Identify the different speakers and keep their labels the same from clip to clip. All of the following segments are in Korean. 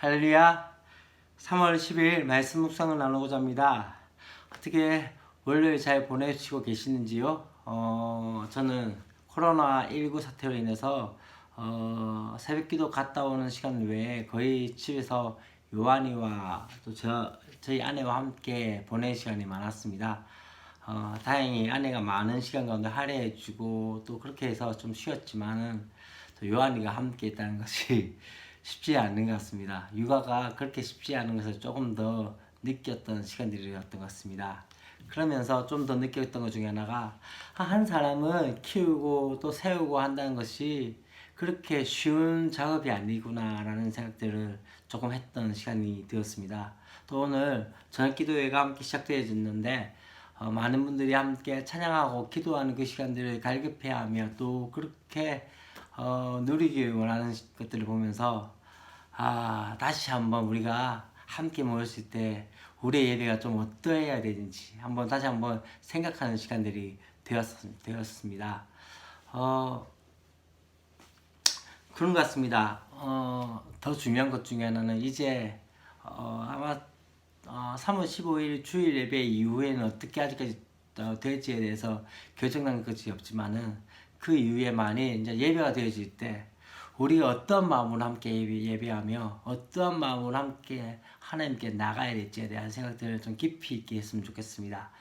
Speaker 1: 할렐루야. 3월 10일 말씀 묵상을 나누고자 합니다. 어떻게 월요일 잘 보내시고 계시는지요? 저는 코로나19 사태로 인해서 새벽기도 갔다 오는 시간 외에 거의 집에서 요한이와 또 저희 아내와 함께 보낼 시간이 많았습니다. 다행히 아내가 많은 시간 가운데 할애해주고 또 그렇게 해서 좀 쉬었지만은 또 요한이가 함께 있다는 것이 쉽지 않은 것 같습니다. 육아가 그렇게 쉽지 않은 것을 조금 더 느꼈던 시간들이었던 것 같습니다. 그러면서 좀 더 느꼈던 것 중에 하나가 한 사람을 키우고 또 세우고 한다는 것이 그렇게 쉬운 작업이 아니구나 라는 생각들을 조금 했던 시간이 되었습니다. 또 오늘 저녁 기도회가 함께 시작되어졌는데 많은 분들이 함께 찬양하고 기도하는 그 시간들을 갈급해하며 또 그렇게 누리기 원하는 것들을 보면서 다시 한번 우리가 함께 모였을 때 우리의 예배가 좀 어떠해야 되는지 다시 한번 생각하는 시간들이 되었습니다. 그런 것 같습니다. 더 중요한 것 중에 하나는 이제 아마 3월 15일 주일 예배 이후에는 어떻게 아직까지 될지에 대해서 결정난 것이 없지만은 그 이후에 만일 이제 예배가 되어질 때 우리가 어떠한 마음으로 함께 예배하며 어떠한 마음으로 함께 하나님께 나가야 될지에 대한 생각들을 좀 깊이 있게 했으면 좋겠습니다.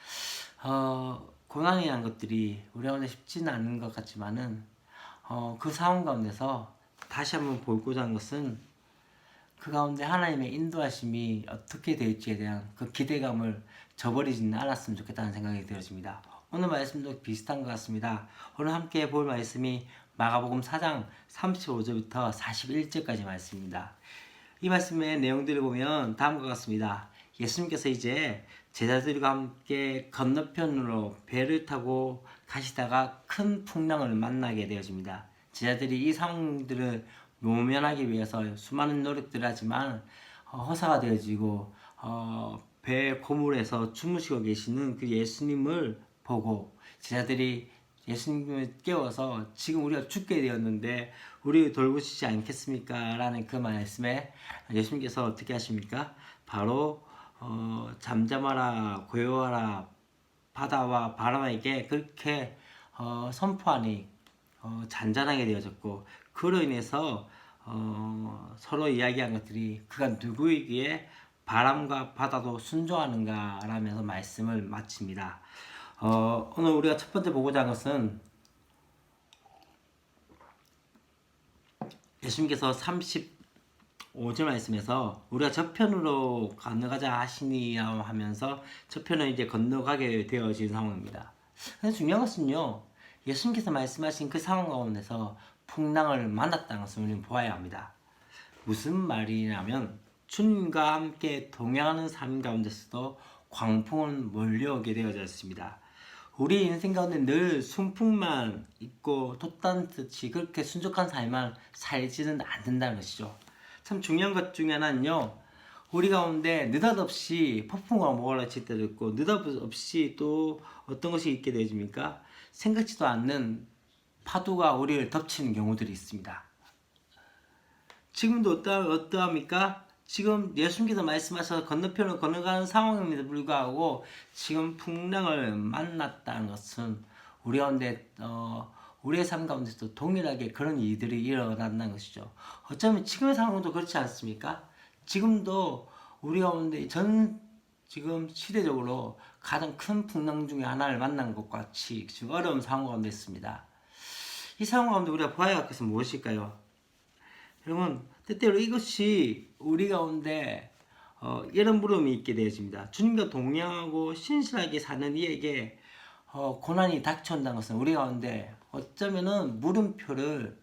Speaker 1: 고난이라는 것들이 우리 가운데 쉽지는 않은 것 같지만은 그 상황 가운데서 다시 한번 보고자 하는 것은 그 가운데 하나님의 인도하심이 어떻게 될지에 대한 그 기대감을 저버리지는 않았으면 좋겠다는 생각이 들어집니다. 오늘 말씀도 비슷한 것 같습니다. 오늘 함께 볼 말씀이 마가복음 4장 35절부터 41절까지 말씀입니다. 이 말씀의 내용들을 보면 다음과 같습니다. 예수님께서 이제 제자들과 함께 건너편으로 배를 타고 가시다가 큰 풍랑을 만나게 되어집니다. 제자들이 이 상황들을 모면하기 위해서 수많은 노력들을 하지만 허사가 되어지고 배 고물에서 주무시고 계시는 그 예수님을 보고 제자들이 예수님을 깨워서 지금 우리가 죽게 되었는데 우리 돌보시지 않겠습니까? 라는 그 말씀에 예수님께서 어떻게 하십니까? 바로 잠잠하라 고요하라 바다와 바람에게 그렇게 선포하니 잔잔하게 되어졌고 그로 인해서 서로 이야기한 것들이 그가 누구이기에 바람과 바다도 순종하는가 라면서 말씀을 마칩니다. 오늘 우리가 첫 번째 보고자 하는 것은 예수님께서 35절 말씀에서 우리가 저편으로 건너가자 하시니 하면서 저편을 이제 건너가게 되어진 상황입니다. 근데 중요한 것은요, 예수님께서 말씀하신 그 상황 가운데서 풍랑을 만났다는 것을 우리는 보아야 합니다. 무슨 말이냐면 주님과 함께 동행하는 삶 가운데서도 광풍은 몰려오게 되어졌습니다. 우리 인생 가운데 늘 순풍만 있고 돛단듯이 그렇게 순적한 삶만 살지는 않는다는 것이죠. 참 중요한 것 중에 하나는요, 우리 가운데 느닷없이 폭풍과 몰아칠 때도 있고 느닷없이 또 어떤 것이 있게 되어집니까? 생각지도 않는 파도가 우리를 덮치는 경우들이 있습니다. 지금도 어떠합니까? 지금 예수님께서 말씀하셔서 건너편을 건너가는 상황임에도 불구하고 지금 풍랑을 만났다는 것은 우리 가운데 우리의 삶 가운데서도 동일하게 그런 일들이 일어난다는 것이죠. 어쩌면 지금의 상황도 그렇지 않습니까? 지금도 우리 가운데 지금 시대적으로 가장 큰 풍랑 중에 하나를 만난 것 같이 지금 어려운 상황 가운데 있습니다. 이 상황 가운데 우리가 보아야 할 것은 무엇일까요? 여러분, 때때로 이것이 우리 가운데 이런 물음이 있게 되어집니다. 주님과 동행하고 신실하게 사는 이에게 고난이 닥쳐온다는 것은 우리 가운데 어쩌면은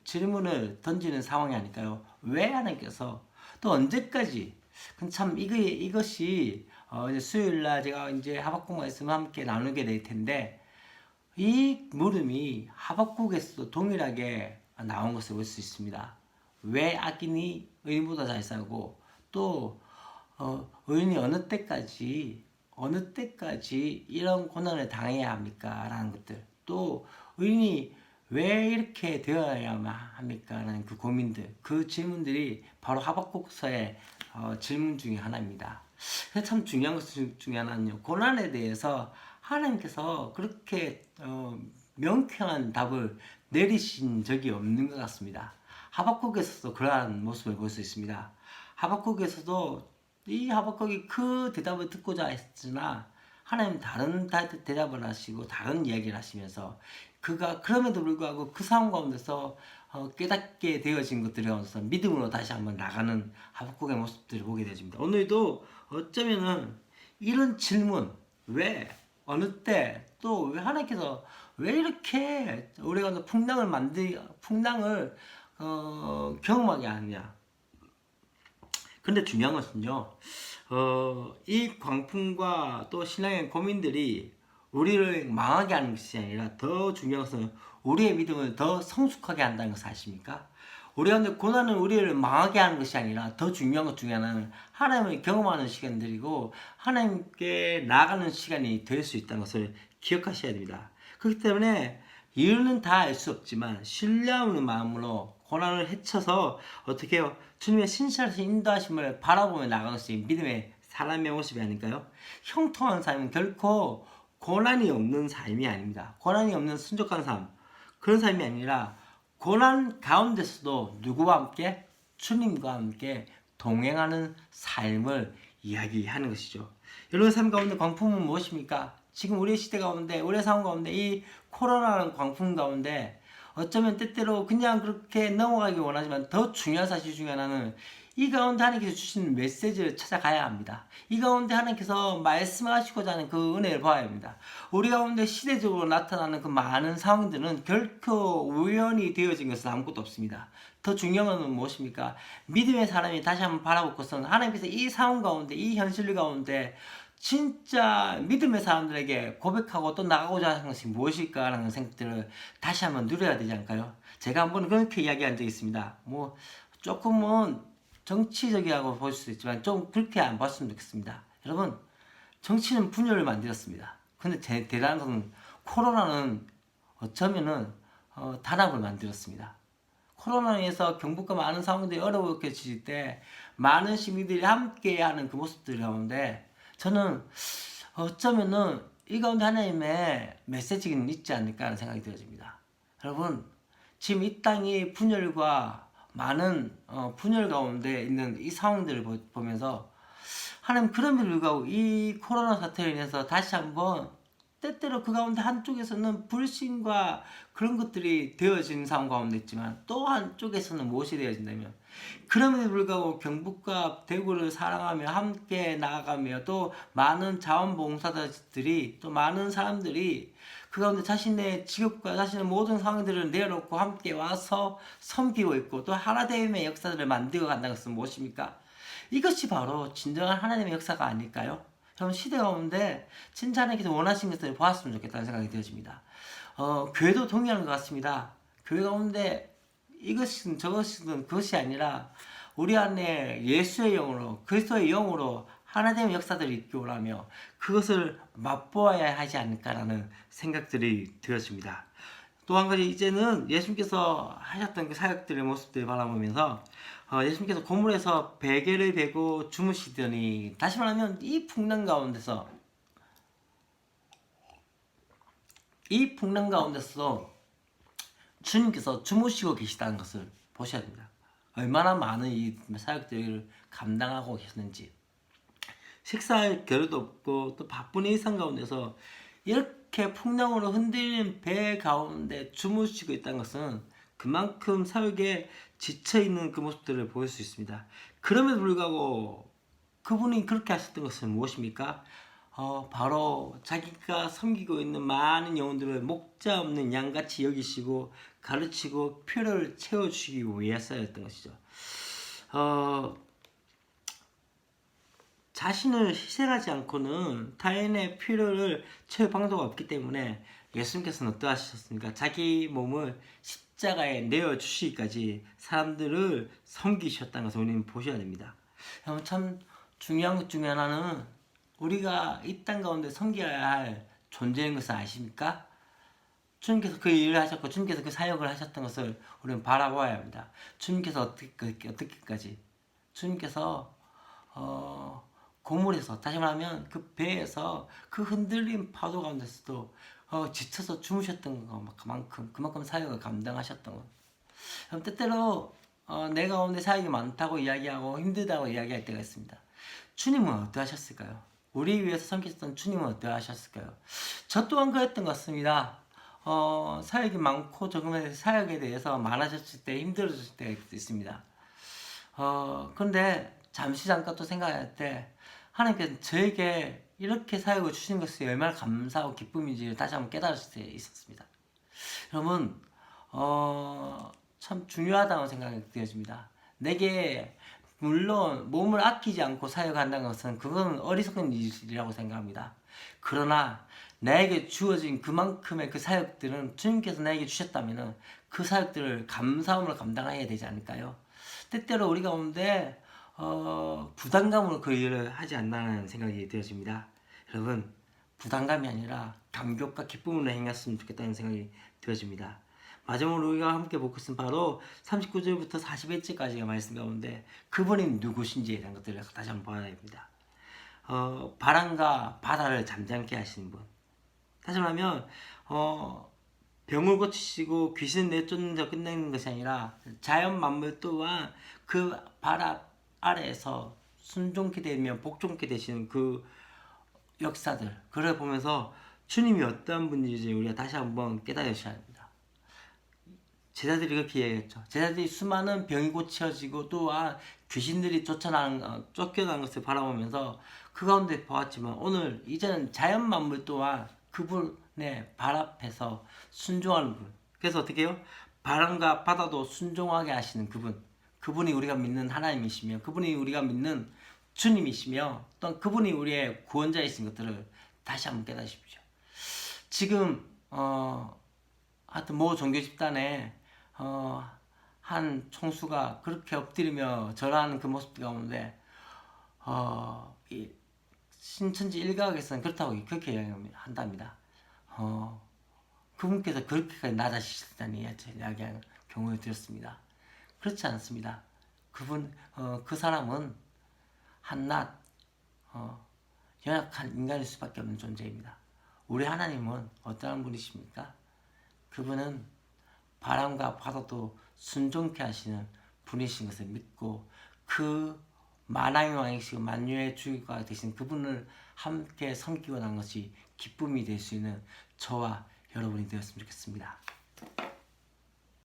Speaker 1: 질문을 던지는 상황이 아닐까요? 왜 하나님께서 또 언제까지? 참 이것이 이제 수요일날 제가 이제 하박국 말씀을 함께 나누게 될 텐데 이 물음이 하박국에서도 동일하게 나온 것을 볼 수 있습니다. 왜 악인이 의인보다 잘 살고 또 의인이 어느 때까지 이런 고난을 당해야 합니까? 라는 것들 또 의인이 왜 이렇게 되어야만 합니까? 라는 그 고민들, 그 질문들이 바로 하박국서의 질문 중에 하나입니다. 그래서 참 중요한 것 중에 하나는요, 고난에 대해서 하나님께서 그렇게 명쾌한 답을 내리신 적이 없는 것 같습니다. 하박국에서도 그러한 모습을 볼 수 있습니다. 하박국에서도 이 하박국이 그 대답을 듣고자 했으나 하나님 다른 대답을 하시고 다른 이야기를 하시면서 그가 그럼에도 불구하고 그 상황 가운데서 깨닫게 되어진 것들이 가운데서 믿음으로 다시 한번 나가는 하박국의 모습들을 보게 되어집니다. 오늘도 어쩌면은 이런 질문, 왜, 어느 때, 또 왜 하나님께서 왜 이렇게 우리가 풍랑을 경험하게 하느냐. 근데 중요한 것은요, 이 광풍과 또 신앙의 고민들이 우리를 망하게 하는 것이 아니라 더 중요한 것은 우리의 믿음을 더 성숙하게 한다는 것을 아십니까? 우리 가운데 고난은 우리를 망하게 하는 것이 아니라 더 중요한 것 중에 하나는 하나님을 경험하는 시간들이고 하나님께 나아가는 시간이 될 수 있다는 것을 기억하셔야 됩니다. 그렇기 때문에 이유는 다 알 수 없지만 신뢰하는 마음으로 고난을 헤쳐서 어떻게 해요? 주님의 신실하신 인도하심을 바라보며 나가는 것이 믿음의 사람의 모습이 아닐까요? 형통한 삶은 결코 고난이 없는 삶이 아닙니다. 고난이 없는 순종한 삶, 그런 삶이 아니라 고난 가운데서도 누구와 함께? 주님과 함께 동행하는 삶을 이야기하는 것이죠. 여러분 삶 가운데 광풍은 무엇입니까? 지금 우리의 시대 가운데, 우리의 상황 가운데 이 코로나라는 광풍 가운데 어쩌면 때때로 그냥 그렇게 넘어가기 원하지만 더 중요한 사실 중에 하나는 이 가운데 하나님께서 주신 메시지를 찾아가야 합니다. 이 가운데 하나님께서 말씀하시고자 하는 그 은혜를 봐야 합니다. 우리 가운데 시대적으로 나타나는 그 많은 상황들은 결코 우연히 되어진 것은 아무것도 없습니다. 더 중요한 것은 무엇입니까? 믿음의 사람이 다시 한번 바라볼 것은 하나님께서 이 상황 가운데, 이 현실 가운데 진짜 믿음의 사람들에게 고백하고 또 나가고자 하는 것이 무엇일까라는 생각들을 다시 한번 누려야 되지 않을까요? 제가 한번 그렇게 이야기한 적이 있습니다. 뭐 조금은 정치적이라고 볼 수도 있지만 좀 그렇게 안 봤으면 좋겠습니다. 여러분, 정치는 분열을 만들었습니다. 근데 대단한 것은 코로나는 어쩌면은 단합을 만들었습니다. 코로나로 인해서 경북과 많은 상황들이 어려워질 때 많은 시민들이 함께하는 그 모습들 가운데 저는 어쩌면은 이 가운데 하나님의 메시지가 있지 않을까 하는 생각이 들어집니다. 여러분, 지금 이 땅이 분열과 많은 분열 가운데 있는 이 상황들을 보면서 하나님 그럼에도 불구하고 이 코로나 사태로 인해서 다시 한번 때때로 그 가운데 한쪽에서는 불신과 그런 것들이 되어진 상황 가운데 있지만 또 한쪽에서는 무엇이 되어진다면 그럼에도 불구하고 경북과 대구를 사랑하며 함께 나아가며 또 많은 자원봉사자들이 또 많은 사람들이 그 가운데 자신의 직업과 자신의 모든 상황들을 내려놓고 함께 와서 섬기고 있고 또 하나됨의 역사들을 만들어 간다는 것은 무엇입니까? 이것이 바로 진정한 하나님의 역사가 아닐까요? 여러분 시대 가운데 진짜 하나님께서 원하시는 것들을 보았으면 좋겠다는 생각이 되어집니다. 교회도 동의하는 것 같습니다. 교회 가운데 이것이든 저것이든 그것이 아니라 우리 안에 예수의 영으로 그리스도의 영으로 하나님의 역사들이 있기 원하며 그것을 맛보아야 하지 않을까라는 생각들이 되어집니다. 또 한 가지 이제는 예수님께서 하셨던 그 사역들의 모습들을 바라보면서 예수님께서 고물에서 베개를 베고 주무시더니 다시 말하면 이 풍랑 가운데서 주님께서 주무시고 계시다는 것을 보셔야 됩니다. 얼마나 많은 이 사역들을 감당하고 계셨는지 식사할 겨를도 없고 또 바쁜 일상 가운데서 이렇게 풍랑으로 흔들리는 배 가운데 주무시고 있다는 것은 그만큼 사역에 지쳐있는 그 모습들을 보일 수 있습니다. 그럼에도 불구하고 그분이 그렇게 하셨던 것은 무엇입니까? 바로 자기가 섬기고 있는 많은 영혼들을 목자 없는 양같이 여기시고 가르치고 표를 채워주시기 위해서였던 것이죠. 자신을 희생하지 않고는 타인의 필요를 채울 방도가 없기 때문에 예수님께서는 어떠하셨습니까? 자기 몸을 십자가에 내어주시기까지 사람들을 섬기셨다는 것을 우리는 보셔야 됩니다. 참 중요한 것 중에 하나는 우리가 이 땅 가운데 섬겨야 할 존재인 것을 아십니까? 주님께서 그 일을 하셨고 주님께서 그 사역을 하셨던 것을 우리는 바라보아야 합니다. 주님께서 어떻게까지 주님께서 고물에서, 다시 말하면 그 배에서 그 흔들린 파도 가운데서도 지쳐서 주무셨던 그만큼 사역을 감당하셨던 것. 그럼 때때로 내 가운데 사역이 많다고 이야기하고 힘들다고 이야기할 때가 있습니다. 주님은 어떠하셨을까요? 우리 위해서 섬기셨던 주님은 어떠하셨을까요? 저 또한 그랬던 것 같습니다. 사역이 많고 조금의 사역에 대해서 많아졌을 때 힘들어졌을 때가 있습니다. 그런데 잠시 잠깐 또 생각할 때 하나님께서 저에게 이렇게 사역을 주신 것이 얼마나 감사하고 기쁨인지를 다시 한번 깨달았을 때 있었습니다. 여러분, 참 중요하다고 생각이 되어집니다. 내게 물론 몸을 아끼지 않고 사역한다는 것은 그건 어리석은 일이라고 생각합니다. 그러나 나에게 주어진 그만큼의 그 사역들은 주님께서 나에게 주셨다면 그 사역들을 감사함으로 감당해야 되지 않을까요? 때때로 우리 가운데 부담감으로 그 일을 하지 않나는 생각이 되어집니다. 여러분, 부담감이 아니라 감격과 기쁨으로 행했으면 좋겠다는 생각이 되어집니다. 마지막으로 우리가 함께 볼 것은 바로 39절부터 41절까지가 말씀 가운데 그분이 누구신지에 대한 것들을 다시 한번 봐야 됩니다. 바람과 바다를 잠잠케 하시는 분. 다시 말하면 병을 고치시고 귀신 내쫓는 데 끝내는 것이 아니라 자연 만물 또한 그 바람 아래에서 순종케 되면 복종케 되시는 그 역사들, 그걸 보면서 주님이 어떠한 분인지 우리가 다시 한번 깨달으셔야 합니다. 제자들이 그렇게 얘기했죠. 제자들이 수많은 병이 고쳐지고 또한 귀신들이 쫓겨나는 것을 바라보면서 그 가운데 보았지만 오늘 이제는 자연 만물 또한 그분의 발 앞에서 순종하는 분. 그래서 어떻게 해요? 바람과 바다도 순종하게 하시는 그분. 그분이 우리가 믿는 하나님이시며 그분이 우리가 믿는 주님이시며 또 그분이 우리의 구원자이신 것들을 다시 한번 깨닫으십시오. 지금 하여튼 모 종교 집단에 한 총수가 그렇게 엎드리며 절하는 그 모습 가운데 이 신천지 일각에서는 그렇게 이야기한답니다. 그분께서 그렇게까지 낮아지셨다니 이야기하는 경우를 들었습니다. 그렇지 않습니다. 그 사람은 한낱 연약한 인간일 수밖에 없는 존재입니다. 우리 하나님은 어떠한 분이십니까? 그분은 바람과 바다도 순종케 하시는 분이신 것을 믿고 그 만왕의 왕이시고 만유의 주가 되신 그분을 함께 섬기고 난 것이 기쁨이 될 수 있는 저와 여러분이 되었으면 좋겠습니다.